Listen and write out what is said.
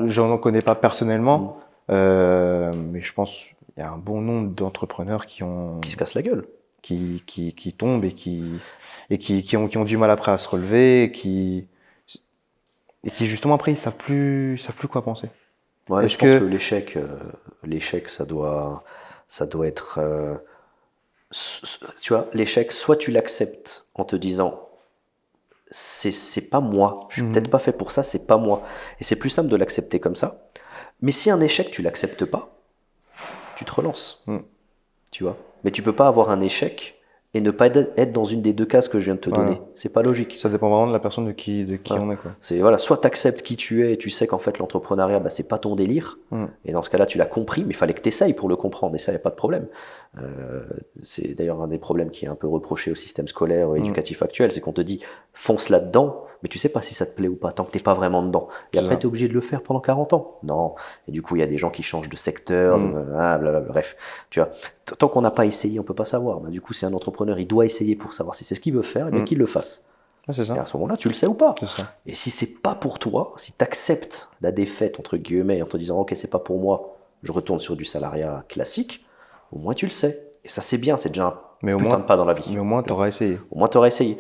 je n'en connais pas personnellement, mais je pense qu'il y a un bon nombre d'entrepreneurs qui se cassent la gueule. Qui tombent et qui ont du mal après à se relever et qui justement après ils savent plus quoi penser. Ouais, je pense que l'échec, ça doit être, tu vois, l'échec, soit tu l'acceptes en te disant, c'est pas moi, je suis peut-être pas fait pour ça, c'est pas moi. Et c'est plus simple de l'accepter comme ça. Mais si un échec, tu l'acceptes pas, tu te relances, tu vois. Mais tu peux pas avoir un échec et ne pas être dans une des deux cases que je viens de te donner. Voilà. C'est pas logique. Ça dépend vraiment de la personne de qui Voilà. on est, quoi. Voilà, soit tu acceptes qui tu es et tu sais qu'en fait l'entrepreneuriat, c'est pas ton délire. Et dans ce cas-là, tu l'as compris, mais il fallait que tu essayes pour le comprendre. Et ça, il n'y a pas de problème. C'est d'ailleurs un des problèmes qui est un peu reproché au système scolaire et éducatif actuel, c'est qu'on te dit fonce là-dedans, mais tu sais pas si ça te plaît ou pas, tant que t'es pas vraiment dedans. Et après, tu es obligé de le faire pendant 40 ans. Non. Et du coup, il y a des gens qui changent de secteur, bref. Tu vois, tant qu'on n'a pas essayé, on peut pas savoir. Du coup, c'est un entrepreneur, il doit essayer pour savoir si c'est ce qu'il veut faire, et bien qu'il le fasse. C'est ça. Et à ce moment-là, tu le sais ou pas. C'est ça. Et si c'est pas pour toi, si tu acceptes la défaite, entre guillemets, en te disant, ok, c'est pas pour moi, je retourne sur du salariat classique, au moins tu le sais. Et ça, c'est bien, c'est déjà un putain de pas dans la vie. Mais au moins, tu auras essayé. Au moins, tu auras essayé.